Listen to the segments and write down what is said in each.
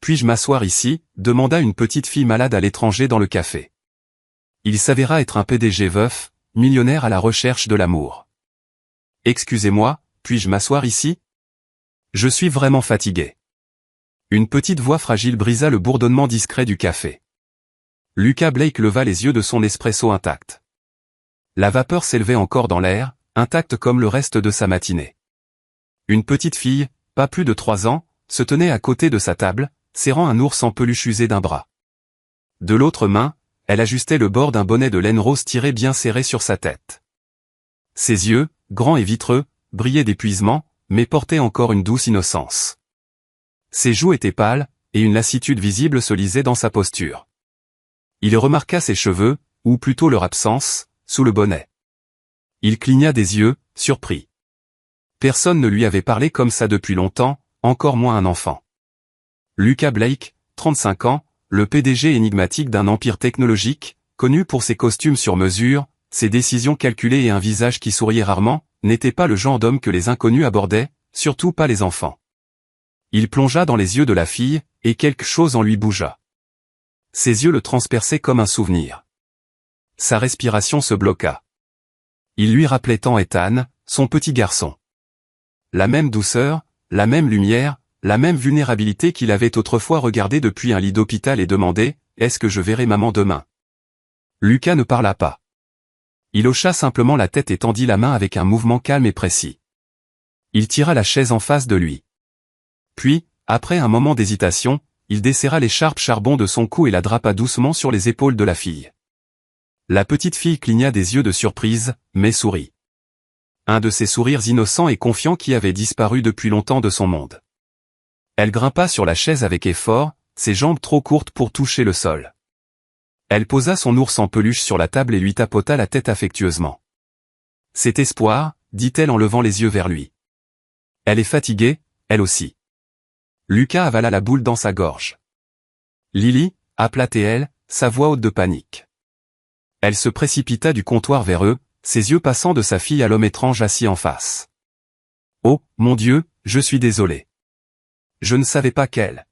puis-je m'asseoir ici, demanda une petite fille malade à l'étranger dans le café. Il s'avéra être un PDG veuf, millionnaire à la recherche de l'amour. Excusez-moi, puis-je m'asseoir ici? Je suis vraiment fatigué. Une petite voix fragile brisa le bourdonnement discret du café. Lucas Blake leva les yeux de son espresso intact. La vapeur s'élevait encore dans l'air, intacte comme le reste de sa matinée. Une petite fille, pas plus de 3 ans, se tenait à côté de sa table, serrant un ours en peluche usé d'un bras. De l'autre main, elle ajustait le bord d'un bonnet de laine rose tiré bien serré sur sa tête. Ses yeux, grands et vitreux, brillaient d'épuisement, mais portaient encore une douce innocence. Ses joues étaient pâles, et une lassitude visible se lisait dans sa posture. Il remarqua ses cheveux, ou plutôt leur absence, sous le bonnet. Il cligna des yeux, surpris. Personne ne lui avait parlé comme ça depuis longtemps, encore moins un enfant. Lucas Blake, 35 ans, le PDG énigmatique d'un empire technologique, connu pour ses costumes sur mesure, ses décisions calculées et un visage qui souriait rarement, n'était pas le genre d'homme que les inconnus abordaient, surtout pas les enfants. Il plongea dans les yeux de la fille, et quelque chose en lui bougea. Ses yeux le transperçaient comme un souvenir. Sa respiration se bloqua. Il lui rappelait tant Ethan, son petit garçon. La même douceur, la même lumière, la même vulnérabilité qu'il avait autrefois regardé depuis un lit d'hôpital et demandé « Est-ce que je verrai maman demain ?» Lucas ne parla pas. Il hocha simplement la tête et tendit la main avec un mouvement calme et précis. Il tira la chaise en face de lui. Puis, après un moment d'hésitation, il desserra l'écharpe charbon de son cou et la drapa doucement sur les épaules de la fille. La petite fille cligna des yeux de surprise, mais sourit. Un de ces sourires innocents et confiants qui avaient disparu depuis longtemps de son monde. Elle grimpa sur la chaise avec effort, ses jambes trop courtes pour toucher le sol. Elle posa son ours en peluche sur la table et lui tapota la tête affectueusement. « C'est Espoir », dit-elle en levant les yeux vers lui. « Elle est fatiguée, elle aussi. » Lucas avala la boule dans sa gorge. « Lily », appela-t-elle, sa voix haute de panique. Elle se précipita du comptoir vers eux, ses yeux passant de sa fille à l'homme étrange assis en face. « Oh, mon Dieu, je suis désolé. Je ne savais pas qu'elle... »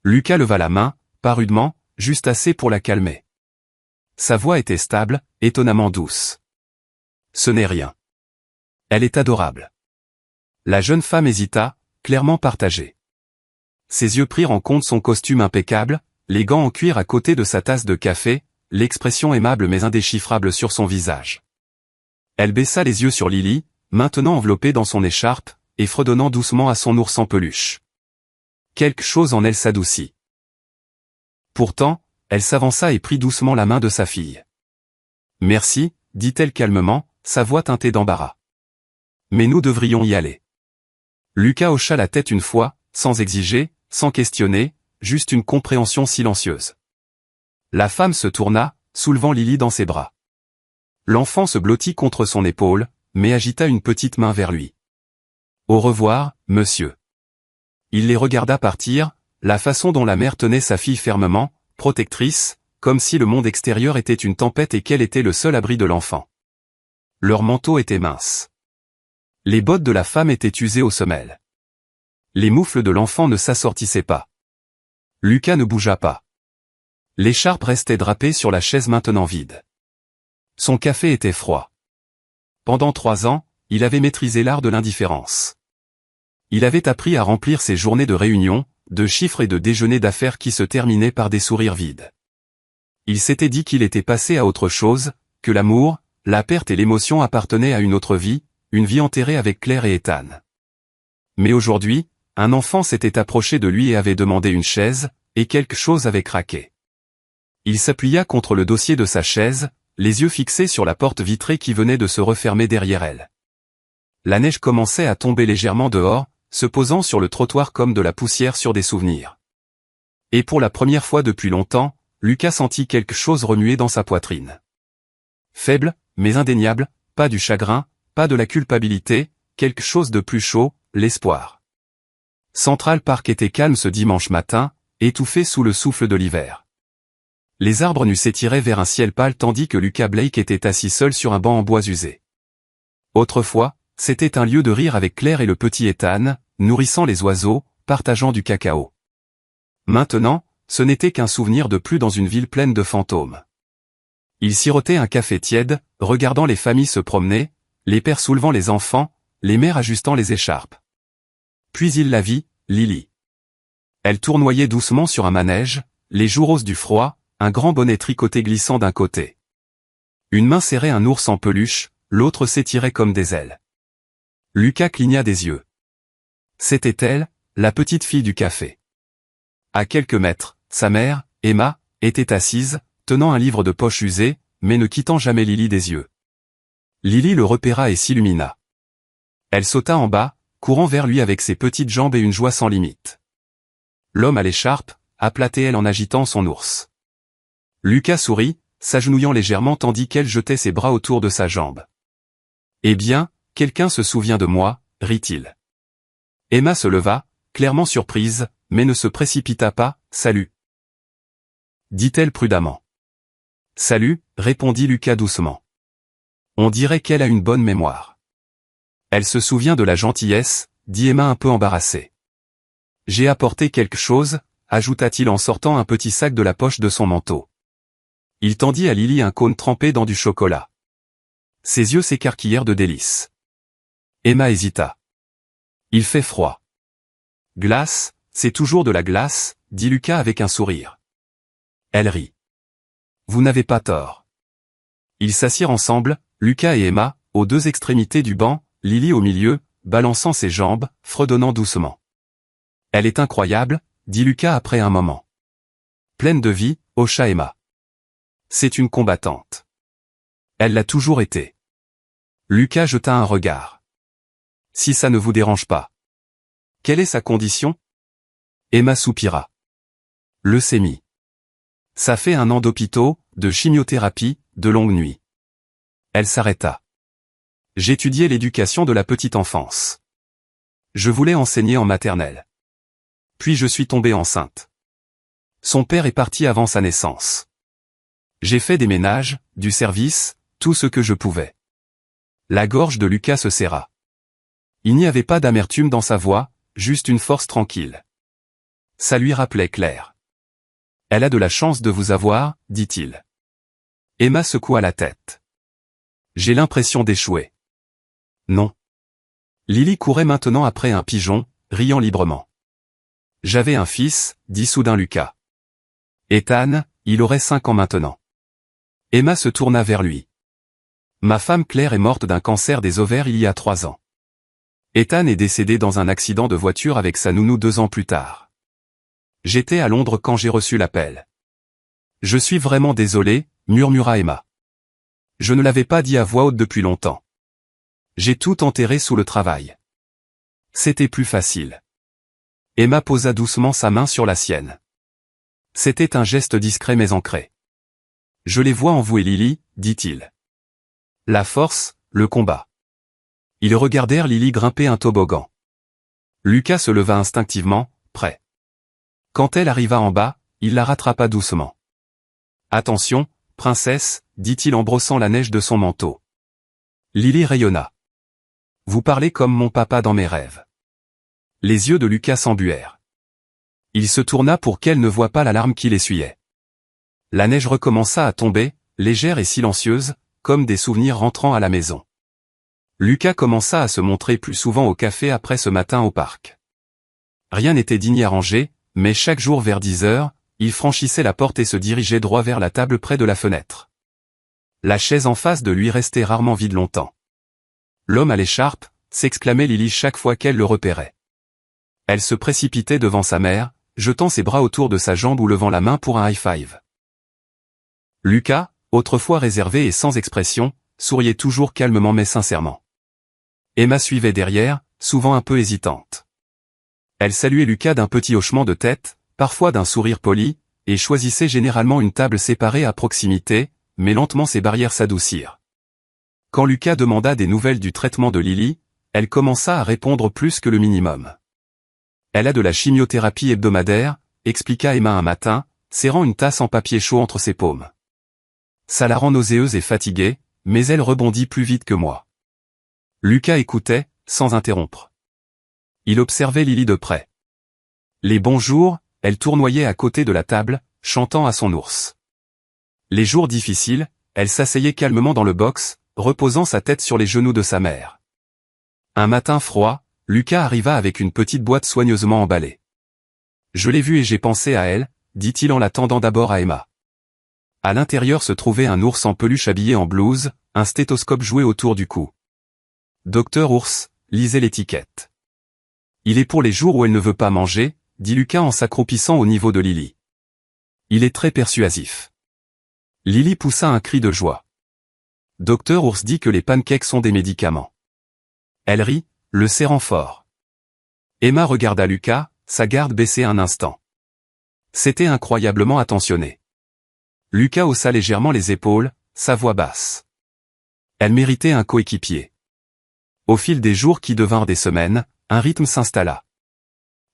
Lucas leva la main, pas rudement, juste assez pour la calmer. Sa voix était stable, étonnamment douce. « Ce n'est rien. Elle est adorable. » La jeune femme hésita, clairement partagée. Ses yeux prirent en compte son costume impeccable, les gants en cuir à côté de sa tasse de café, l'expression aimable mais indéchiffrable sur son visage. Elle baissa les yeux sur Lily, maintenant enveloppée dans son écharpe, et fredonnant doucement à son ours en peluche. Quelque chose en elle s'adoucit. Pourtant, elle s'avança et prit doucement la main de sa fille. « Merci », dit-elle calmement, sa voix teintée d'embarras. « Mais nous devrions y aller. » Lucas hocha la tête une fois, sans exiger, sans questionner, juste une compréhension silencieuse. La femme se tourna, soulevant Lily dans ses bras. L'enfant se blottit contre son épaule, mais agita une petite main vers lui. « Au revoir, monsieur. » Il les regarda partir, la façon dont la mère tenait sa fille fermement, protectrice, comme si le monde extérieur était une tempête et qu'elle était le seul abri de l'enfant. Leur manteau était mince. Les bottes de la femme étaient usées aux semelles. Les moufles de l'enfant ne s'assortissaient pas. Lucas ne bougea pas. L'écharpe restait drapée sur la chaise maintenant vide. Son café était froid. Pendant 3 ans, il avait maîtrisé l'art de l'indifférence. Il avait appris à remplir ses journées de réunions, de chiffres et de déjeuners d'affaires qui se terminaient par des sourires vides. Il s'était dit qu'il était passé à autre chose, que l'amour, la perte et l'émotion appartenaient à une autre vie, une vie enterrée avec Claire et Ethan. Mais aujourd'hui, un enfant s'était approché de lui et avait demandé une chaise, et quelque chose avait craqué. Il s'appuya contre le dossier de sa chaise, les yeux fixés sur la porte vitrée qui venait de se refermer derrière elle. La neige commençait à tomber légèrement dehors, se posant sur le trottoir comme de la poussière sur des souvenirs. Et pour la première fois depuis longtemps, Lucas sentit quelque chose remuer dans sa poitrine. Faible, mais indéniable, pas du chagrin, pas de la culpabilité, quelque chose de plus chaud, l'espoir. Central Park était calme ce dimanche matin, étouffé sous le souffle de l'hiver. Les arbres nus s'étiraient vers un ciel pâle tandis que Lucas Blake était assis seul sur un banc en bois usé. Autrefois, c'était un lieu de rire avec Claire et le petit Ethan, nourrissant les oiseaux, partageant du cacao. Maintenant, ce n'était qu'un souvenir de plus dans une ville pleine de fantômes. Il sirotait un café tiède, regardant les familles se promener, les pères soulevant les enfants, les mères ajustant les écharpes. Puis il la vit, Lily. Elle tournoyait doucement sur un manège, les joues roses du froid, un grand bonnet tricoté glissant d'un côté. Une main serrait un ours en peluche, l'autre s'étirait comme des ailes. Lucas cligna des yeux. C'était elle, la petite fille du café. À quelques mètres, sa mère, Emma, était assise, tenant un livre de poche usé, mais ne quittant jamais Lily des yeux. Lily le repéra et s'illumina. Elle sauta en bas, courant vers lui avec ses petites jambes et une joie sans limite. L'homme à l'écharpe, appelait elle en agitant son ours. Lucas sourit, s'agenouillant légèrement tandis qu'elle jetait ses bras autour de sa jambe. « Eh bien, quelqu'un se souvient de moi, rit-il. Emma se leva, clairement surprise, mais ne se précipita pas, « Salut !» dit-elle prudemment. « Salut !» répondit Lucas doucement. On dirait qu'elle a une bonne mémoire. Elle se souvient de la gentillesse, dit Emma un peu embarrassée. J'ai apporté quelque chose, ajouta-t-il en sortant un petit sac de la poche de son manteau. Il tendit à Lily un cône trempé dans du chocolat. Ses yeux s'écarquillèrent de délices. Emma hésita. Il fait froid. Glace, c'est toujours de la glace, dit Lucas avec un sourire. Elle rit. Vous n'avez pas tort. Ils s'assirent ensemble, Lucas et Emma, aux deux extrémités du banc, Lily au milieu, balançant ses jambes, fredonnant doucement. Elle est incroyable, dit Lucas après un moment. Pleine de vie, hocha Emma. C'est une combattante. Elle l'a toujours été. Lucas jeta un regard. Si ça ne vous dérange pas. Quelle est sa condition? Emma soupira. Leucémie. Ça fait 1 an d'hôpitaux, de chimiothérapie, de longues nuits. Elle s'arrêta. J'étudiais l'éducation de la petite enfance. Je voulais enseigner en maternelle. Puis je suis tombée enceinte. Son père est parti avant sa naissance. J'ai fait des ménages, du service, tout ce que je pouvais. La gorge de Lucas se serra. Il n'y avait pas d'amertume dans sa voix, juste une force tranquille. Ça lui rappelait Claire. Elle a de la chance de vous avoir, dit-il. Emma secoua la tête. J'ai l'impression d'échouer. Non. Lily courait maintenant après un pigeon, riant librement. J'avais un fils, dit soudain Lucas. Ethan, il aurait 5 ans maintenant. Emma se tourna vers lui. Ma femme Claire est morte d'un cancer des ovaires il y a 3 ans. Ethan est décédé dans un accident de voiture avec sa nounou 2 ans plus tard. J'étais à Londres quand j'ai reçu l'appel. Je suis vraiment désolé, murmura Emma. Je ne l'avais pas dit à voix haute depuis longtemps. J'ai tout enterré sous le travail. C'était plus facile. Emma posa doucement sa main sur la sienne. C'était un geste discret mais ancré. Je les vois en vous et Lily, dit-il. La force, le combat. Ils regardèrent Lily grimper un toboggan. Lucas se leva instinctivement, prêt. Quand elle arriva en bas, il la rattrapa doucement. Attention, princesse, dit-il en brossant la neige de son manteau. Lily rayonna. Vous parlez comme mon papa dans mes rêves. Les yeux de Lucas s'embuèrent. Il se tourna pour qu'elle ne voie pas la larme qu'il essuyait. La neige recommença à tomber, légère et silencieuse, comme des souvenirs rentrant à la maison. Lucas commença à se montrer plus souvent au café après ce matin au parc. Rien n'était digne à ranger, mais chaque jour vers 10 heures, il franchissait la porte et se dirigeait droit vers la table près de la fenêtre. La chaise en face de lui restait rarement vide longtemps. L'homme à l'écharpe, s'exclamait Lily chaque fois qu'elle le repérait. Elle se précipitait devant sa mère, jetant ses bras autour de sa jambe ou levant la main pour un high-five. Lucas, autrefois réservé et sans expression, souriait toujours calmement mais sincèrement. Emma suivait derrière, souvent un peu hésitante. Elle saluait Lucas d'un petit hochement de tête, parfois d'un sourire poli, et choisissait généralement une table séparée à proximité, mais lentement ses barrières s'adoucirent. Quand Lucas demanda des nouvelles du traitement de Lily, elle commença à répondre plus que le minimum. Elle a de la chimiothérapie hebdomadaire, expliqua Emma un matin, serrant une tasse en papier chaud entre ses paumes. Ça la rend nauséeuse et fatiguée, mais elle rebondit plus vite que moi. Lucas écoutait, sans interrompre. Il observait Lily de près. Les bons jours, elle tournoyait à côté de la table, chantant à son ours. Les jours difficiles, elle s'asseyait calmement dans le box, reposant sa tête sur les genoux de sa mère. Un matin froid, Lucas arriva avec une petite boîte soigneusement emballée. « Je l'ai vue et j'ai pensé à elle », dit-il en la tendant d'abord à Emma. À l'intérieur se trouvait un ours en peluche habillé en blouse, un stéthoscope joué autour du cou. « Docteur Ours », lisait l'étiquette. « Il est pour les jours où elle ne veut pas manger », dit Lucas en s'accroupissant au niveau de Lily. « Il est très persuasif. » Lily poussa un cri de joie. Docteur Ours dit que les pancakes sont des médicaments. Elle rit, le serrant fort. Emma regarda Lucas, sa garde baissée un instant. C'était incroyablement attentionné. Lucas haussa légèrement les épaules, sa voix basse. Elle méritait un coéquipier. Au fil des jours qui devinrent des semaines, un rythme s'installa.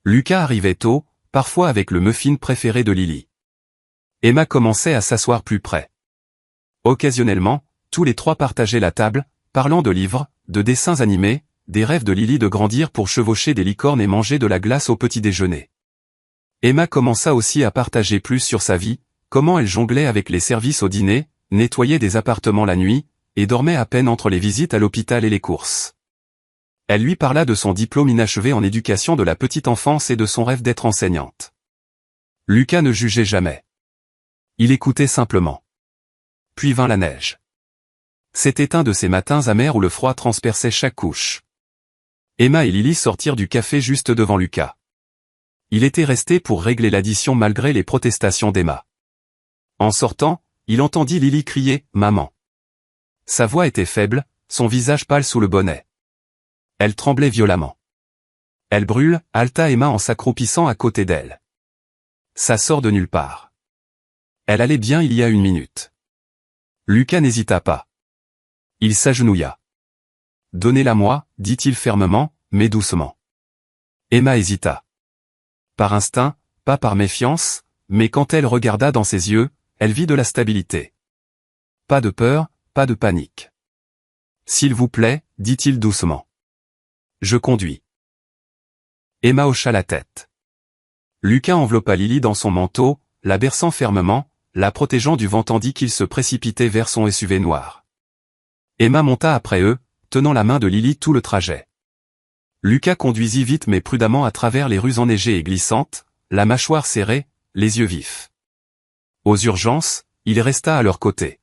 Lucas arrivait tôt, parfois avec le muffin préféré de Lily. Emma commençait à s'asseoir plus près. Occasionnellement, tous les trois partageaient la table, parlant de livres, de dessins animés, des rêves de Lily de grandir pour chevaucher des licornes et manger de la glace au petit déjeuner. Emma commença aussi à partager plus sur sa vie, comment elle jonglait avec les services au dîner, nettoyait des appartements la nuit, et dormait à peine entre les visites à l'hôpital et les courses. Elle lui parla de son diplôme inachevé en éducation de la petite enfance et de son rêve d'être enseignante. Lucas ne jugeait jamais. Il écoutait simplement. Puis vint la neige. C'était un de ces matins amers où le froid transperçait chaque couche. Emma et Lily sortirent du café juste devant Lucas. Il était resté pour régler l'addition malgré les protestations d'Emma. En sortant, il entendit Lily crier « Maman ». Sa voix était faible, son visage pâle sous le bonnet. Elle tremblait violemment. « Elle brûle », halta Emma en s'accroupissant à côté d'elle. Ça sort de nulle part. Elle allait bien il y a une minute. Lucas n'hésita pas. Il s'agenouilla. « Donnez-la-moi », dit-il fermement, mais doucement. Emma hésita. Par instinct, pas par méfiance, mais quand elle regarda dans ses yeux, elle vit de la stabilité. Pas de peur, pas de panique. « S'il vous plaît », dit-il doucement. « Je conduis. » Emma hocha la tête. Lucas enveloppa Lily dans son manteau, la berçant fermement, la protégeant du vent tandis qu'il se précipitait vers son SUV noir. Emma monta après eux, tenant la main de Lily tout le trajet. Lucas conduisit vite mais prudemment à travers les rues enneigées et glissantes, la mâchoire serrée, les yeux vifs. Aux urgences, il resta à leur côté.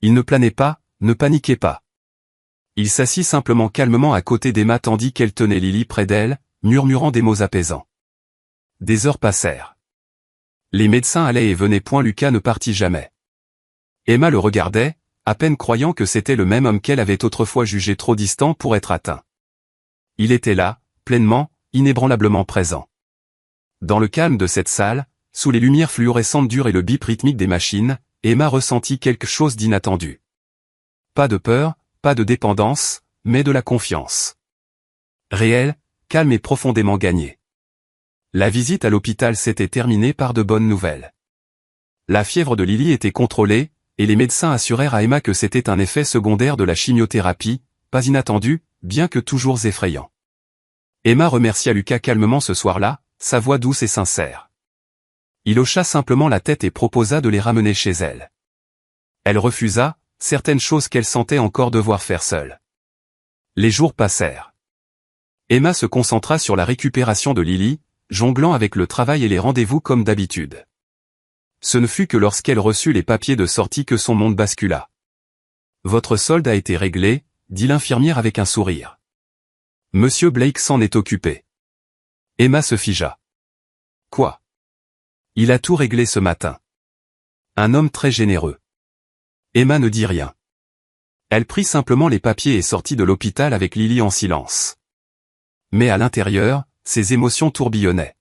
Il ne planait pas, ne paniquait pas. Il s'assit simplement calmement à côté d'Emma tandis qu'elle tenait Lily près d'elle, murmurant des mots apaisants. Des heures passèrent. Les médecins allaient et venaient point Lucas ne partit jamais. Emma le regardait, à peine croyant que c'était le même homme qu'elle avait autrefois jugé trop distant pour être atteint. Il était là, pleinement, inébranlablement présent. Dans le calme de cette salle, sous les lumières fluorescentes dures et le bip rythmique des machines, Emma ressentit quelque chose d'inattendu. Pas de peur, pas de dépendance, mais de la confiance. Réelle, calme et profondément gagnée. La visite à l'hôpital s'était terminée par de bonnes nouvelles. La fièvre de Lily était contrôlée, et les médecins assurèrent à Emma que c'était un effet secondaire de la chimiothérapie, pas inattendu, bien que toujours effrayant. Emma remercia Lucas calmement ce soir-là, sa voix douce et sincère. Il hocha simplement la tête et proposa de les ramener chez elle. Elle refusa, certaines choses qu'elle sentait encore devoir faire seule. Les jours passèrent. Emma se concentra sur la récupération de Lily, jonglant avec le travail et les rendez-vous comme d'habitude. Ce ne fut que lorsqu'elle reçut les papiers de sortie que son monde bascula. « Votre solde a été réglé », dit l'infirmière avec un sourire. « Monsieur Blake s'en est occupé. » Emma se figea. « Quoi ? Il a tout réglé ce matin. » Un homme très généreux. Emma ne dit rien. Elle prit simplement les papiers et sortit de l'hôpital avec Lily en silence. Mais à l'intérieur, ses émotions tourbillonnaient.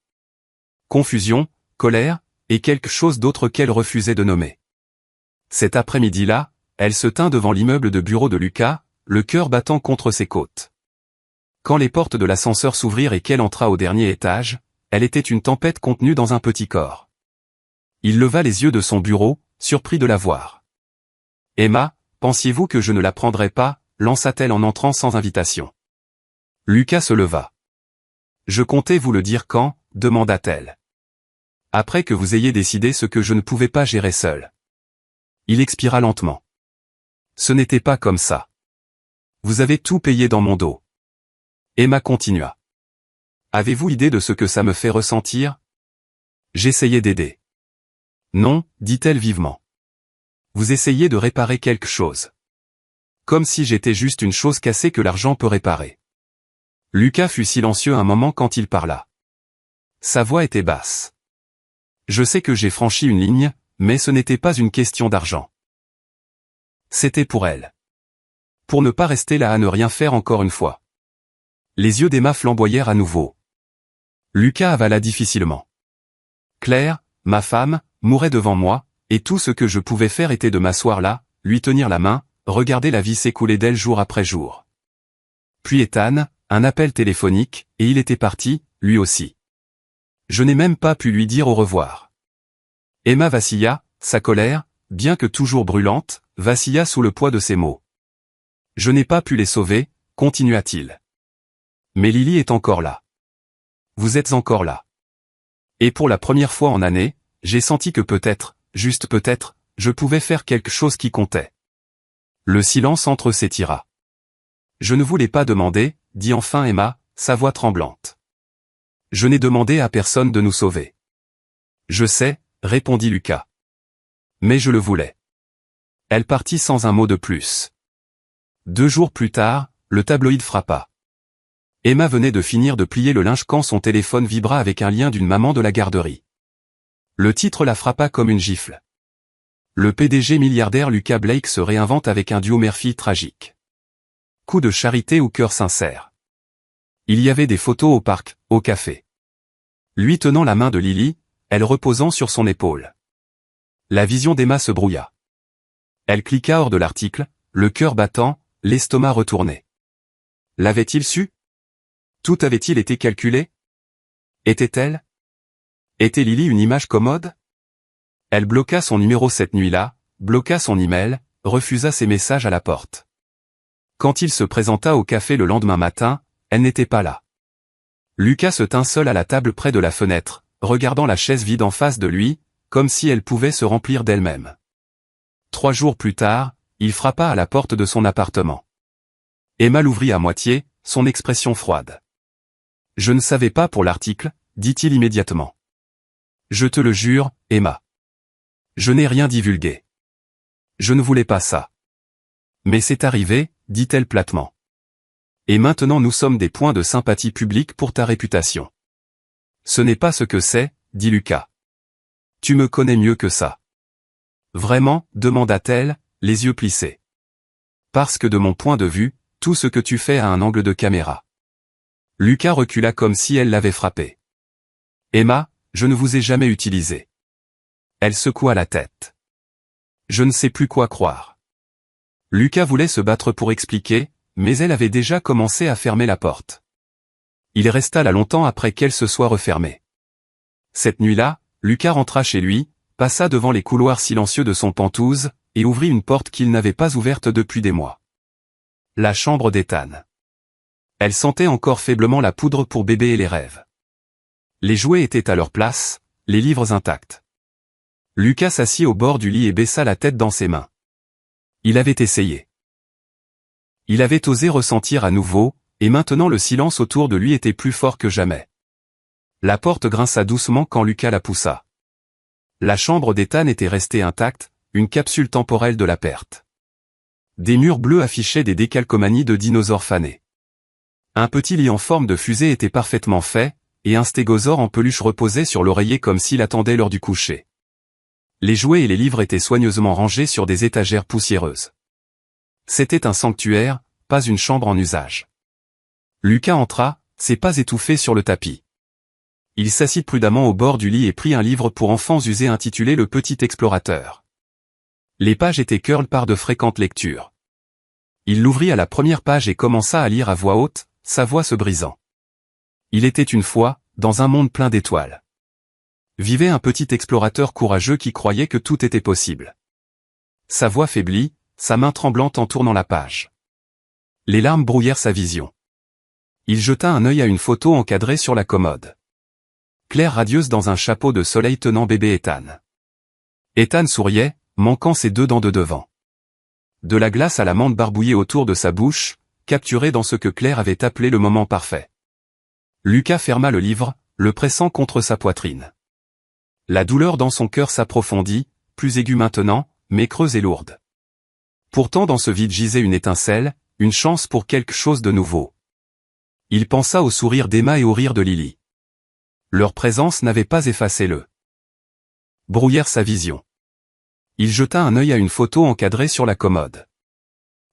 Confusion, colère, et quelque chose d'autre qu'elle refusait de nommer. Cet après-midi-là, elle se tint devant l'immeuble de bureau de Lucas, le cœur battant contre ses côtes. Quand les portes de l'ascenseur s'ouvrirent et qu'elle entra au dernier étage, elle était une tempête contenue dans un petit corps. Il leva les yeux de son bureau, surpris de la voir. « Emma, pensiez-vous que je ne la prendrais pas ?» lança-t-elle en entrant sans invitation. Lucas se leva. « Je comptais vous le dire quand ?» demanda-t-elle. Après que vous ayez décidé ce que je ne pouvais pas gérer seul. Il expira lentement. Ce n'était pas comme ça. Vous avez tout payé dans mon dos. Emma continua. Avez-vous idée de ce que ça me fait ressentir? J'essayais d'aider. Non, dit-elle vivement. Vous essayez de réparer quelque chose. Comme si j'étais juste une chose cassée que l'argent peut réparer. Lucas fut silencieux un moment quand il parla. Sa voix était basse. Je sais que j'ai franchi une ligne, mais ce n'était pas une question d'argent. C'était pour elle. Pour ne pas rester là à ne rien faire encore une fois. Les yeux d'Emma flamboyèrent à nouveau. Lucas avala difficilement. Claire, ma femme, mourait devant moi, et tout ce que je pouvais faire était de m'asseoir là, lui tenir la main, regarder la vie s'écouler d'elle jour après jour. Puis Ethan, un appel téléphonique, et il était parti, lui aussi. Je n'ai même pas pu lui dire au revoir. Emma vacilla, sa colère, bien que toujours brûlante, vacilla sous le poids de ses mots. Je n'ai pas pu les sauver, continua-t-il. Mais Lily est encore là. Vous êtes encore là. Et pour la première fois en année, j'ai senti que peut-être, juste peut-être, je pouvais faire quelque chose qui comptait. Le silence entre eux s'étira. Je ne voulais pas demander, dit enfin Emma, sa voix tremblante. Je n'ai demandé à personne de nous sauver. Je sais, répondit Lucas. Mais je le voulais. Elle partit sans un mot de plus. 2 jours plus tard, le tabloïd frappa. Emma venait de finir de plier le linge quand son téléphone vibra avec un lien d'une maman de la garderie. Le titre la frappa comme une gifle. Le PDG milliardaire Lucas Blake se réinvente avec un duo mère-fille tragique. Coup de charité ou cœur sincère. Il y avait des photos au parc, au café. Lui tenant la main de Lily, elle reposant sur son épaule. La vision d'Emma se brouilla. Elle cliqua hors de l'article, le cœur battant, l'estomac retourné. L'avait-il su? Tout avait-il été calculé? Était-elle? Était Lily une image commode? Elle bloqua son numéro cette nuit-là, bloqua son email, refusa ses messages à la porte. Quand il se présenta au café le lendemain matin, elle n'était pas là. Lucas se tint seul à la table près de la fenêtre, regardant la chaise vide en face de lui, comme si elle pouvait se remplir d'elle-même. 3 jours plus tard, il frappa à la porte de son appartement. Emma l'ouvrit à moitié, son expression froide. « Je ne savais pas pour l'article, dit-il immédiatement. Je te le jure, Emma. Je n'ai rien divulgué. Je ne voulais pas ça. Mais c'est arrivé, dit-elle platement. Et maintenant nous sommes des points de sympathie publique pour ta réputation. Ce n'est pas ce que c'est, dit Lucas. Tu me connais mieux que ça. Vraiment, demanda-t-elle, les yeux plissés. Parce que de mon point de vue, tout ce que tu fais a un angle de caméra. Lucas recula comme si elle l'avait frappé. Emma, je ne vous ai jamais utilisé. Elle secoua la tête. Je ne sais plus quoi croire. Lucas voulait se battre pour expliquer, mais elle avait déjà commencé à fermer la porte. Il resta là longtemps après qu'elle se soit refermée. Cette nuit-là, Lucas rentra chez lui, passa devant les couloirs silencieux de son Penthouse, et ouvrit une porte qu'il n'avait pas ouverte depuis des mois. La chambre d'Ethan. Elle sentait encore faiblement la poudre pour bébé et les rêves. Les jouets étaient à leur place, les livres intacts. Lucas s'assit au bord du lit et baissa la tête dans ses mains. Il avait essayé. Il avait osé ressentir à nouveau, et maintenant le silence autour de lui était plus fort que jamais. La porte grinça doucement quand Lucas la poussa. La chambre d'Ethan était restée intacte, une capsule temporelle de la perte. Des murs bleus affichaient des décalcomanies de dinosaures fanés. Un petit lit en forme de fusée était parfaitement fait, et un stégosaure en peluche reposait sur l'oreiller comme s'il attendait l'heure du coucher. Les jouets et les livres étaient soigneusement rangés sur des étagères poussiéreuses. C'était un sanctuaire, pas une chambre en usage. Lucas entra, ses pas étouffés sur le tapis. Il s'assit prudemment au bord du lit et prit un livre pour enfants usé intitulé Le Petit Explorateur. Les pages étaient curled par de fréquentes lectures. Il l'ouvrit à la première page et commença à lire à voix haute, sa voix se brisant. Il était une fois, dans un monde plein d'étoiles. Vivait un petit explorateur courageux qui croyait que tout était possible. Sa voix faiblit, sa main tremblante en tournant la page. Les larmes brouillèrent sa vision. Il jeta un œil à une photo encadrée sur la commode. Claire radieuse dans un chapeau de soleil tenant bébé Ethan. Ethan souriait, manquant ses 2 dents de devant. De la glace à la menthe barbouillée autour de sa bouche, capturée dans ce que Claire avait appelé le moment parfait. Lucas ferma le livre, le pressant contre sa poitrine. La douleur dans son cœur s'approfondit, plus aiguë maintenant, mais creuse et lourde. Pourtant dans ce vide gisait une étincelle, une chance pour quelque chose de nouveau. Il pensa au sourire d'Emma et au rire de Lily. Leur présence n'avait pas effacé le brouillère sa vision. Il jeta un œil à une photo encadrée sur la commode.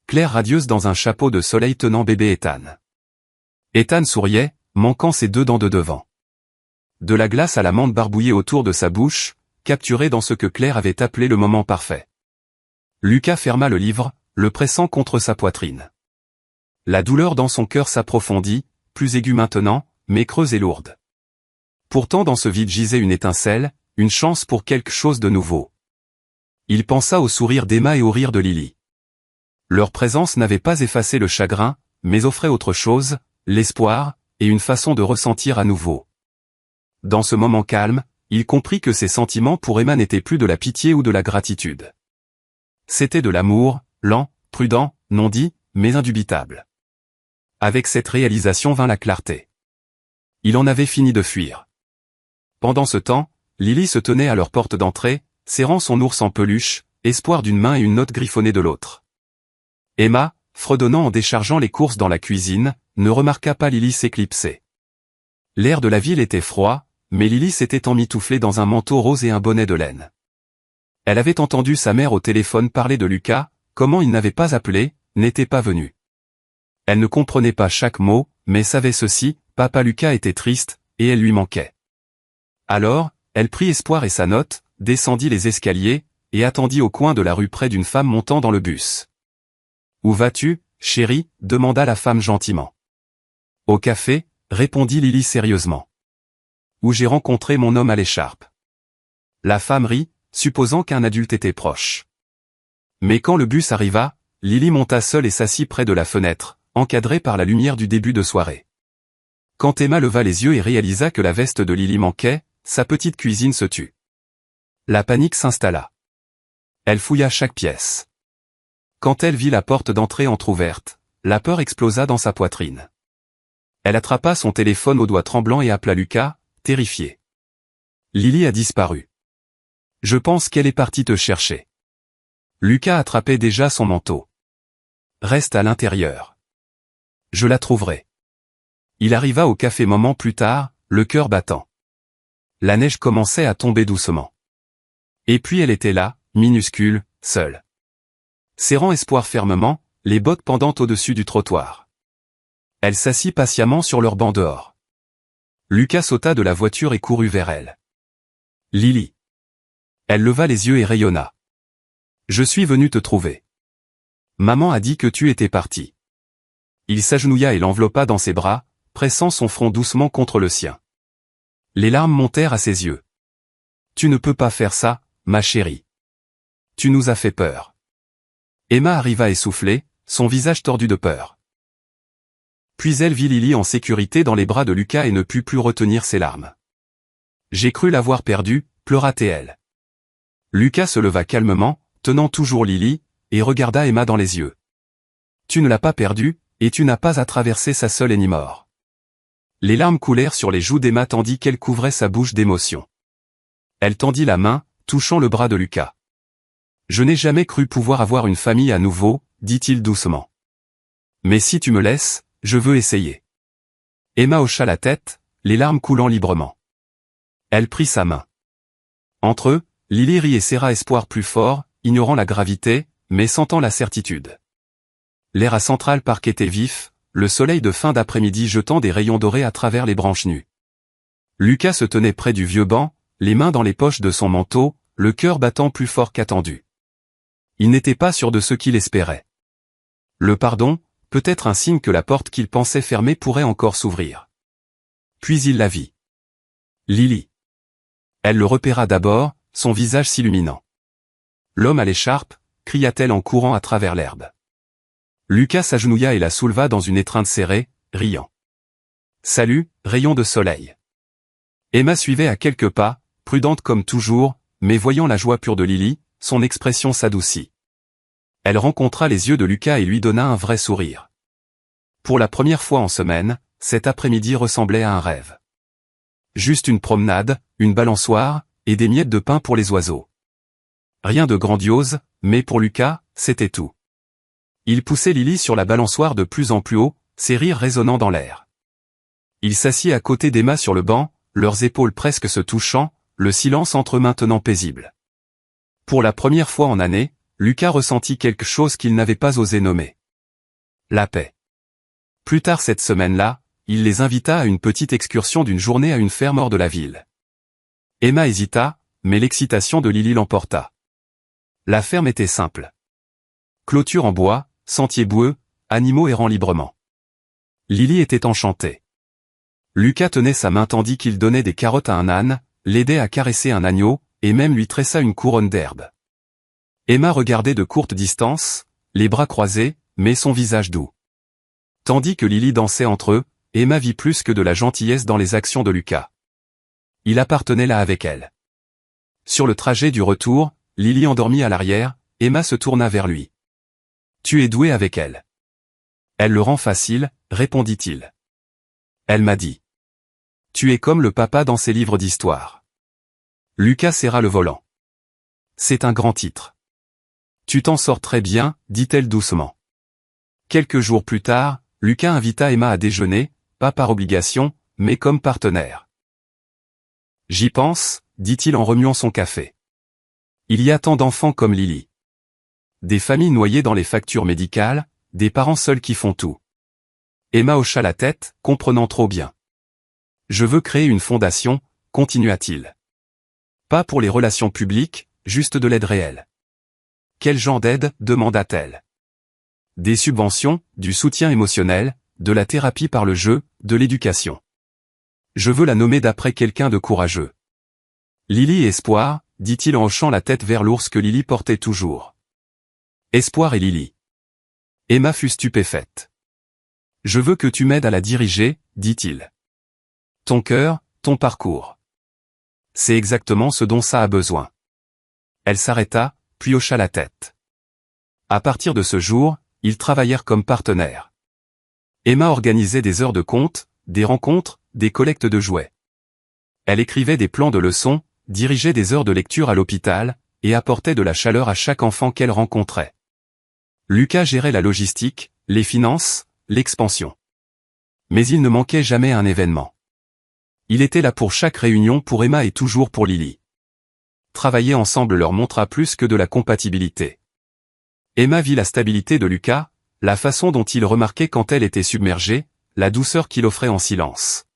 Claire radieuse dans un chapeau de soleil tenant bébé Ethan. Ethan souriait, manquant ses 2 dents de devant. De la glace à la menthe barbouillée autour de sa bouche, capturée dans ce que Claire avait appelé le moment parfait. Lucas ferma le livre, le pressant contre sa poitrine. La douleur dans son cœur s'approfondit, plus aiguë maintenant, mais creuse et lourde. Pourtant dans ce vide gisait une étincelle, une chance pour quelque chose de nouveau. Il pensa au sourire d'Emma et au rire de Lily. Leur présence n'avait pas effacé le chagrin, mais offrait autre chose, l'espoir, et une façon de ressentir à nouveau. Dans ce moment calme, il comprit que ses sentiments pour Emma n'étaient plus de la pitié ou de la gratitude. C'était de l'amour, lent, prudent, non dit, mais indubitable. Avec cette réalisation vint la clarté. Il en avait fini de fuir. Pendant ce temps, Lily se tenait à leur porte d'entrée, serrant son ours en peluche, espoir d'une main et une note griffonnée de l'autre. Emma, fredonnant en déchargeant les courses dans la cuisine, ne remarqua pas Lily s'éclipser. L'air de la ville était froid, mais Lily s'était emmitouflée dans un manteau rose et un bonnet de laine. Elle avait entendu sa mère au téléphone parler de Lucas, comment il n'avait pas appelé, n'était pas venu. Elle ne comprenait pas chaque mot, mais savait ceci, papa Lucas était triste, et elle lui manquait. Alors, elle prit espoir et sa note, descendit les escaliers, et attendit au coin de la rue près d'une femme montant dans le bus. « Où vas-tu, chérie ?» demanda la femme gentiment. « Au café », répondit Lily sérieusement. « Où j'ai rencontré mon homme à l'écharpe. » La femme rit, supposant qu'un adulte était proche. Mais quand le bus arriva, Lily monta seule et s'assit près de la fenêtre, encadrée par la lumière du début de soirée. Quand Emma leva les yeux et réalisa que la veste de Lily manquait, sa petite cuisine se tut. La panique s'installa. Elle fouilla chaque pièce. Quand elle vit la porte d'entrée entr'ouverte, la peur explosa dans sa poitrine. Elle attrapa son téléphone au doigt tremblant et appela Lucas, terrifiée. Lily a disparu. Je pense qu'elle est partie te chercher. Lucas attrapait déjà son manteau. Reste à l'intérieur. Je la trouverai. Il arriva au café moment plus tard, le cœur battant. La neige commençait à tomber doucement. Et puis elle était là, minuscule, seule. Serrant espoir fermement, les bottes pendant au-dessus du trottoir. Elle s'assit patiemment sur leur banc dehors. Lucas sauta de la voiture et courut vers elle. Lily. Elle leva les yeux et rayonna. Je suis venu te trouver. Maman a dit que tu étais parti. Il s'agenouilla et l'enveloppa dans ses bras, pressant son front doucement contre le sien. Les larmes montèrent à ses yeux. Tu ne peux pas faire ça, ma chérie. Tu nous as fait peur. Emma arriva essoufflée, son visage tordu de peur. Puis elle vit Lily en sécurité dans les bras de Lucas et ne put plus retenir ses larmes. J'ai cru l'avoir perdue, pleura-t-elle. Lucas se leva calmement, tenant toujours Lily, et regarda Emma dans les yeux. Tu ne l'as pas perdue, et tu n'as pas à traverser sa seule et ni mort. Les larmes coulèrent sur les joues d'Emma tandis qu'elle couvrait sa bouche d'émotion. Elle tendit la main, touchant le bras de Lucas. Je n'ai jamais cru pouvoir avoir une famille à nouveau, dit-il doucement. Mais si tu me laisses, je veux essayer. Emma hocha la tête, les larmes coulant librement. Elle prit sa main. Entre eux, Lily rit et serra espoir plus fort, ignorant la gravité, mais sentant la certitude. L'air à Central Park était vif, le soleil de fin d'après-midi jetant des rayons dorés à travers les branches nues. Lucas se tenait près du vieux banc, les mains dans les poches de son manteau, le cœur battant plus fort qu'attendu. Il n'était pas sûr de ce qu'il espérait. Le pardon, peut-être un signe que la porte qu'il pensait fermée pourrait encore s'ouvrir. Puis il la vit. Lily. Elle le repéra d'abord, son visage s'illuminant. L'homme à l'écharpe, cria-t-elle en courant à travers l'herbe. Lucas s'agenouilla et la souleva dans une étreinte serrée, riant. Salut, rayon de soleil. Emma suivait à quelques pas, prudente comme toujours, mais voyant la joie pure de Lily, son expression s'adoucit. Elle rencontra les yeux de Lucas et lui donna un vrai sourire. Pour la première fois en semaine, cet après-midi ressemblait à un rêve. Juste une promenade, une balançoire, et des miettes de pain pour les oiseaux. Rien de grandiose, mais pour Lucas, c'était tout. Il poussait Lily sur la balançoire de plus en plus haut, ses rires résonnant dans l'air. Il s'assit à côté d'Emma sur le banc, leurs épaules presque se touchant, le silence entre eux maintenant paisible. Pour la première fois en année, Lucas ressentit quelque chose qu'il n'avait pas osé nommer. La paix. Plus tard cette semaine-là, il les invita à une petite excursion d'une journée à une ferme hors de la ville. Emma hésita, mais l'excitation de Lily l'emporta. La ferme était simple. Clôture en bois, sentier boueux, animaux errant librement. Lily était enchantée. Lucas tenait sa main tandis qu'il donnait des carottes à un âne, l'aidait à caresser un agneau, et même lui tressa une couronne d'herbe. Emma regardait de courte distance, les bras croisés, mais son visage doux. Tandis que Lily dansait entre eux, Emma vit plus que de la gentillesse dans les actions de Lucas. Il appartenait là avec elle. Sur le trajet du retour, Lily endormie à l'arrière, Emma se tourna vers lui. « Tu es doué avec elle. » « Elle le rend facile, répondit-il. Elle m'a dit. « Tu es comme le papa dans ses livres d'histoire. » Lucas serra le volant. « C'est un grand titre. »« Tu t'en sors très bien, dit-elle doucement. » Quelques jours plus tard, Lucas invita Emma à déjeuner, pas par obligation, mais comme partenaire. « J'y pense, dit-il en remuant son café. Il y a tant d'enfants comme Lily. Des familles noyées dans les factures médicales, des parents seuls qui font tout. » Emma hocha la tête, comprenant trop bien. « Je veux créer une fondation, continua-t-il. Pas pour les relations publiques, juste de l'aide réelle. » « Quel genre d'aide ?» demanda-t-elle. « Des subventions, du soutien émotionnel, de la thérapie par le jeu, de l'éducation. Je veux la nommer d'après quelqu'un de courageux. » Lily Espoir, dit-il en hochant la tête vers l'ours que Lily portait toujours. Espoir et Lily. Emma fut stupéfaite. « Je veux que tu m'aides à la diriger, dit-il. Ton cœur, ton parcours. C'est exactement ce dont ça a besoin. » Elle s'arrêta, puis hocha la tête. À partir de ce jour, ils travaillèrent comme partenaires. Emma organisait des heures de conte, des rencontres, des collectes de jouets. Elle écrivait des plans de leçons, dirigeait des heures de lecture à l'hôpital, et apportait de la chaleur à chaque enfant qu'elle rencontrait. Lucas gérait la logistique, les finances, l'expansion. Mais il ne manquait jamais un événement. Il était là pour chaque réunion pour Emma et toujours pour Lily. Travailler ensemble leur montra plus que de la compatibilité. Emma vit la stabilité de Lucas, la façon dont il remarquait quand elle était submergée, la douceur qu'il offrait en silence.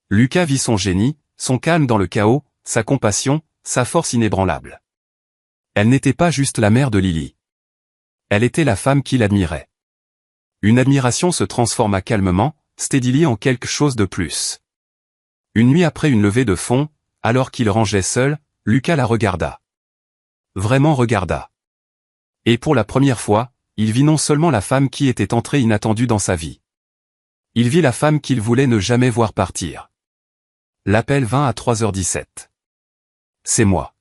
Lucas vit son génie, son calme dans le chaos, sa compassion, sa force inébranlable. Elle n'était pas juste la mère de Lily. Elle était la femme qu'il admirait. Une admiration se transforma calmement, steadily en quelque chose de plus. Une nuit après une levée de fonds, alors qu'il rangeait seul, Lucas la regarda. Vraiment regarda. Et pour la première fois, il vit non seulement la femme qui était entrée inattendue dans sa vie. Il vit la femme qu'il voulait ne jamais voir partir. L'appel vint à 3h17. C'est moi.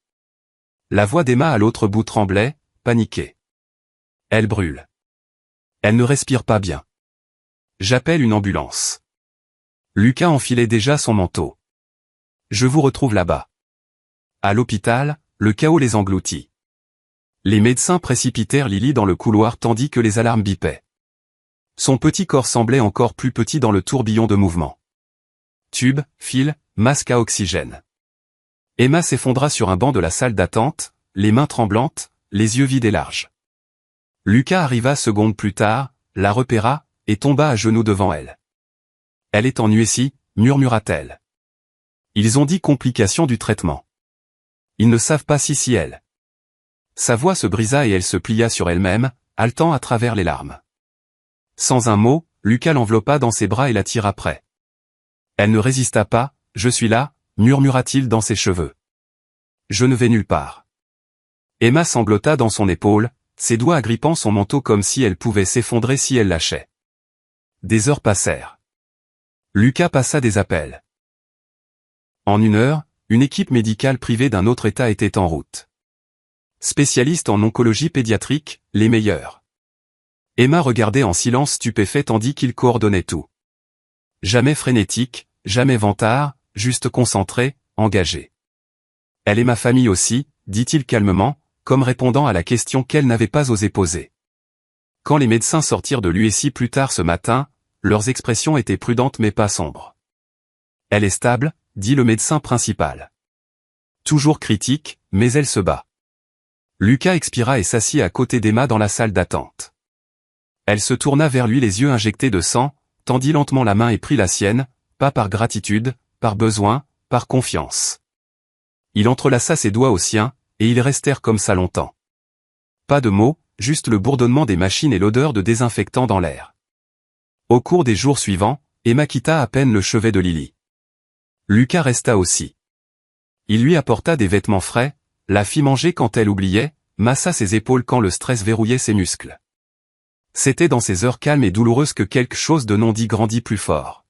La voix d'Emma à l'autre bout tremblait, paniquée. Elle brûle. Elle ne respire pas bien. J'appelle une ambulance. Lucas enfilait déjà son manteau. Je vous retrouve là-bas. À l'hôpital, le chaos les engloutit. Les médecins précipitèrent Lily dans le couloir tandis que les alarmes bipaient. Son petit corps semblait encore plus petit dans le tourbillon de mouvement. Tube, fil, masque à oxygène. Emma s'effondra sur un banc de la salle d'attente, les mains tremblantes, les yeux vides et larges. Lucas arriva secondes plus tard, la repéra, et tomba à genoux devant elle. « Elle est en USI, murmura-t-elle. Ils ont dit complication du traitement. Ils ne savent pas si elle. » Sa voix se brisa et elle se plia sur elle-même, haletant à travers les larmes. Sans un mot, Lucas l'enveloppa dans ses bras et la tira près. Elle ne résista pas, « Je suis là », murmura-t-il dans ses cheveux. « Je ne vais nulle part. » Emma sanglota dans son épaule, ses doigts agrippant son manteau comme si elle pouvait s'effondrer si elle lâchait. Des heures passèrent. Lucas passa des appels. En 1 heure, une équipe médicale privée d'un autre État était en route. Spécialistes en oncologie pédiatrique, les meilleurs. Emma regardait en silence stupéfait tandis qu'il coordonnait tout. Jamais frénétique, jamais vantard, juste concentré, engagé. Elle et ma famille aussi, dit-il calmement, comme répondant à la question qu'elle n'avait pas osé poser. Quand les médecins sortirent de l'USI plus tard ce matin, leurs expressions étaient prudentes mais pas sombres. Elle est stable, dit le médecin principal. Toujours critique, mais elle se bat. Lucas expira et s'assit à côté d'Emma dans la salle d'attente. Elle se tourna vers lui les yeux injectés de sang, tendit lentement la main et prit la sienne, pas par gratitude, par besoin, par confiance. Il entrelaça ses doigts aux siens, et ils restèrent comme ça longtemps. Pas de mots, juste le bourdonnement des machines et l'odeur de désinfectant dans l'air. Au cours des jours suivants, Emma quitta à peine le chevet de Lily. Lucas resta aussi. Il lui apporta des vêtements frais, la fit manger quand elle oubliait, massa ses épaules quand le stress verrouillait ses muscles. C'était dans ces heures calmes et douloureuses que quelque chose de non dit grandit plus fort.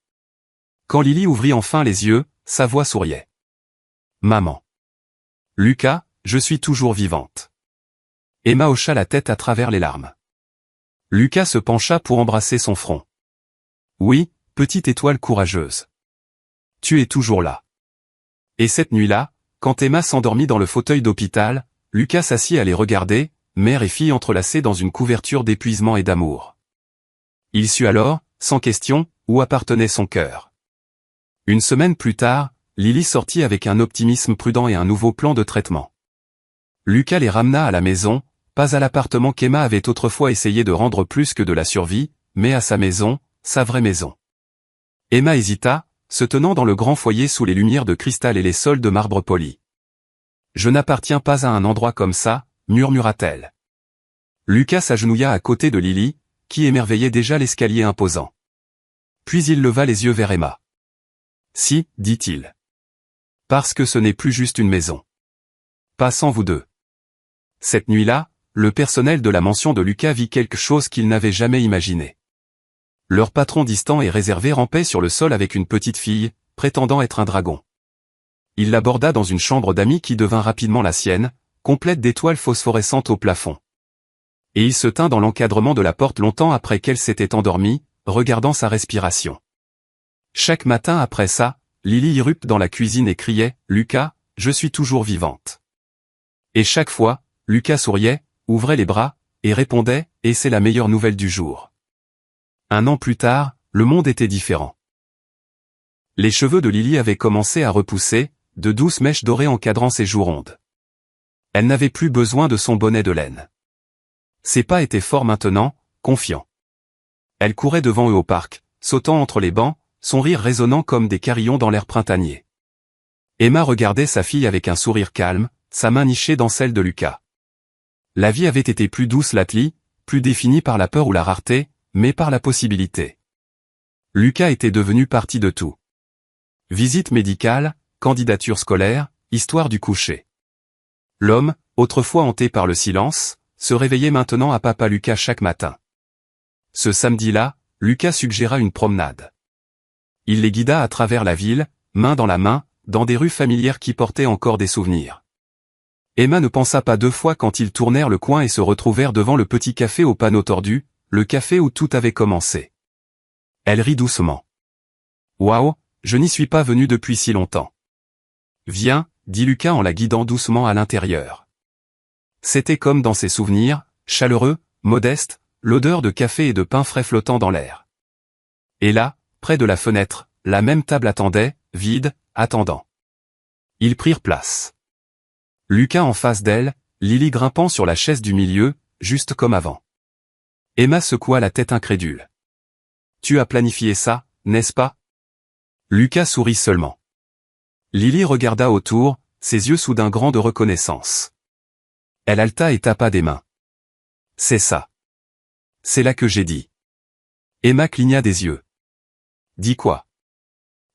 Quand Lily ouvrit enfin les yeux, sa voix souriait. « Maman. »« Lucas, je suis toujours vivante. » Emma hocha la tête à travers les larmes. Lucas se pencha pour embrasser son front. « Oui, petite étoile courageuse. Tu es toujours là. » Et cette nuit-là, quand Emma s'endormit dans le fauteuil d'hôpital, Lucas s'assit à les regarder, mère et fille entrelacées dans une couverture d'épuisement et d'amour. Il sut alors, sans question, où appartenait son cœur. Une semaine plus tard, Lily sortit avec un optimisme prudent et un nouveau plan de traitement. Lucas les ramena à la maison, pas à l'appartement qu'Emma avait autrefois essayé de rendre plus que de la survie, mais à sa maison, sa vraie maison. Emma hésita, se tenant dans le grand foyer sous les lumières de cristal et les sols de marbre poli. « Je n'appartiens pas à un endroit comme ça, » murmura-t-elle. Lucas s'agenouilla à côté de Lily, qui émerveillait déjà l'escalier imposant. Puis il leva les yeux vers Emma. « Si, dit-il. Parce que ce n'est plus juste une maison. Pas sans vous deux. » Cette nuit-là, le personnel de la mansion de Lucas vit quelque chose qu'il n'avait jamais imaginé. Leur patron distant et réservé rampait sur le sol avec une petite fille, prétendant être un dragon. Il l'aborda dans une chambre d'amis qui devint rapidement la sienne, complète d'étoiles phosphorescentes au plafond. Et il se tint dans l'encadrement de la porte longtemps après qu'elle s'était endormie, regardant sa respiration. Chaque matin après ça, Lily irrupte dans la cuisine et criait « Lucas, je suis toujours vivante. » Et chaque fois, Lucas souriait, ouvrait les bras, et répondait « Et c'est la meilleure nouvelle du jour. » 1 an plus tard, le monde était différent. Les cheveux de Lily avaient commencé à repousser, de douces mèches dorées encadrant ses joues rondes. Elle n'avait plus besoin de son bonnet de laine. Ses pas étaient forts maintenant, confiants. Elle courait devant eux au parc, sautant entre les bancs, son rire résonnant comme des carillons dans l'air printanier. Emma regardait sa fille avec un sourire calme, sa main nichée dans celle de Lucas. La vie avait été plus douce lately, plus définie par la peur ou la rareté, mais par la possibilité. Lucas était devenu partie de tout. Visite médicale, candidature scolaire, histoire du coucher. L'homme, autrefois hanté par le silence, se réveillait maintenant à Papa Lucas chaque matin. Ce samedi-là, Lucas suggéra une promenade. Il les guida à travers la ville, main dans la main, dans des rues familières qui portaient encore des souvenirs. Emma ne pensa pas 2 fois quand ils tournèrent le coin et se retrouvèrent devant le petit café au panneau tordu, le café où tout avait commencé. Elle rit doucement. « Waouh, je n'y suis pas venu depuis si longtemps. »« Viens, » dit Lucas en la guidant doucement à l'intérieur. C'était comme dans ses souvenirs, chaleureux, modeste, l'odeur de café et de pain frais flottant dans l'air. Et là, près de la fenêtre, la même table attendait, vide, attendant. Ils prirent place. Lucas en face d'elle, Lily grimpant sur la chaise du milieu, juste comme avant. Emma secoua la tête incrédule. « Tu as planifié ça, n'est-ce pas ?» Lucas sourit seulement. Lily regarda autour, ses yeux soudain grands de reconnaissance. Elle haleta et tapa des mains. « C'est ça. C'est là que j'ai dit. » Emma cligna des yeux. « Dis quoi ?»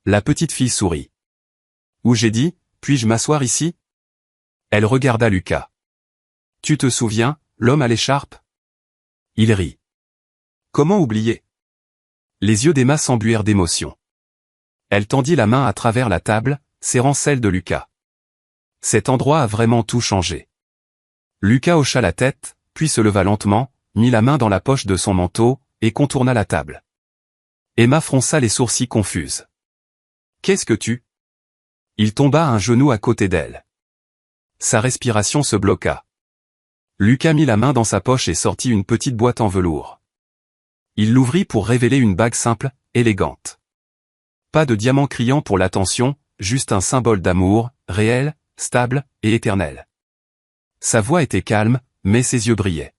La petite fille sourit. « Où j'ai dit, puis-je m'asseoir ici ?» Elle regarda Lucas. « Tu te souviens, l'homme à l'écharpe ?» Il rit. « Comment oublier ?» Les yeux d'Emma s'embuèrent d'émotion. Elle tendit la main à travers la table, serrant celle de Lucas. Cet endroit a vraiment tout changé. Lucas hocha la tête, puis se leva lentement, mit la main dans la poche de son manteau, et contourna la table. Emma fronça les sourcils confuses. « Qu'est-ce que tu… » Il tomba un genou à côté d'elle. Sa respiration se bloqua. Lucas mit la main dans sa poche et sortit une petite boîte en velours. Il l'ouvrit pour révéler une bague simple, élégante. Pas de diamant criant pour l'attention, juste un symbole d'amour, réel, stable et éternel. Sa voix était calme, mais ses yeux brillaient.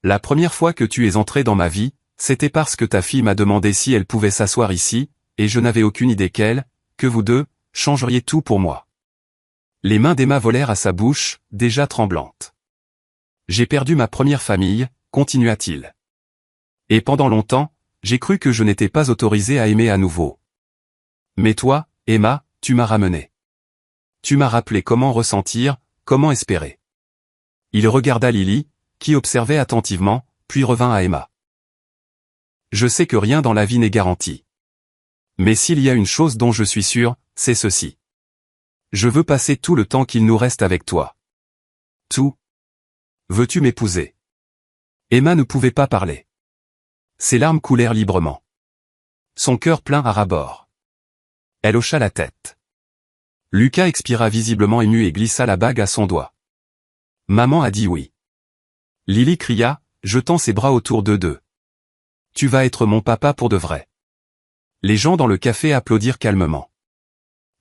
La première fois que tu es entré dans ma vie, c'était parce que ta fille m'a demandé si elle pouvait s'asseoir ici, et je n'avais aucune idée que vous deux, changeriez tout pour moi. Les mains d'Emma volèrent à sa bouche, déjà tremblante. J'ai perdu ma première famille, continua-t-il. Et pendant longtemps, j'ai cru que je n'étais pas autorisé à aimer à nouveau. Mais toi, Emma, tu m'as ramené. Tu m'as rappelé comment ressentir, comment espérer. Il regarda Lily, qui observait attentivement, puis revint à Emma. Je sais que rien dans la vie n'est garanti. Mais s'il y a une chose dont je suis sûr, c'est ceci. Je veux passer tout le temps qu'il nous reste avec toi. Tout. Veux-tu m'épouser? Emma ne pouvait pas parler. Ses larmes coulèrent librement. Son cœur plein à ras-bord. Elle hocha la tête. Lucas expira visiblement ému et glissa la bague à son doigt. Maman a dit oui. Lily cria, jetant ses bras autour d'eux deux. Tu vas être mon papa pour de vrai. Les gens dans le café applaudirent calmement.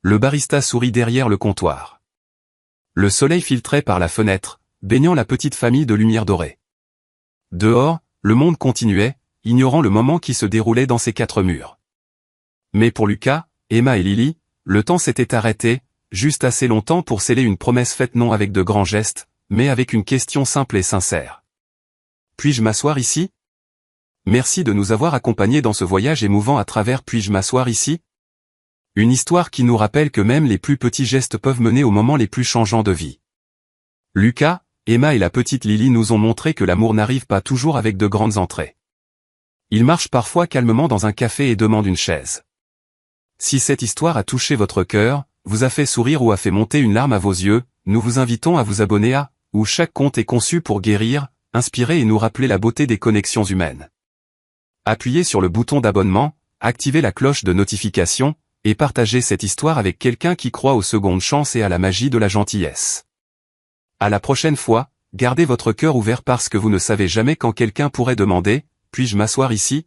Le barista sourit derrière le comptoir. Le soleil filtrait par la fenêtre, baignant la petite famille de lumière dorée. Dehors, le monde continuait, ignorant le moment qui se déroulait dans ces quatre murs. Mais pour Lucas, Emma et Lily, le temps s'était arrêté, juste assez longtemps pour sceller une promesse faite non avec de grands gestes, mais avec une question simple et sincère. Puis-je m'asseoir ici? Merci de nous avoir accompagnés dans ce voyage émouvant à travers Puis-je m'asseoir ici? Une histoire qui nous rappelle que même les plus petits gestes peuvent mener aux moments les plus changeants de vie. Lucas, Emma et la petite Lily nous ont montré que l'amour n'arrive pas toujours avec de grandes entrées. Il marche parfois calmement dans un café et demande une chaise. Si cette histoire a touché votre cœur, vous a fait sourire ou a fait monter une larme à vos yeux, nous vous invitons à vous abonner à où chaque conte est conçu pour guérir, inspirer et nous rappeler la beauté des connexions humaines. Appuyez sur le bouton d'abonnement, activez la cloche de notification, et partagez cette histoire avec quelqu'un qui croit aux secondes chances et à la magie de la gentillesse. À la prochaine fois, gardez votre cœur ouvert parce que vous ne savez jamais quand quelqu'un pourrait demander « Puis-je m'asseoir ici ?»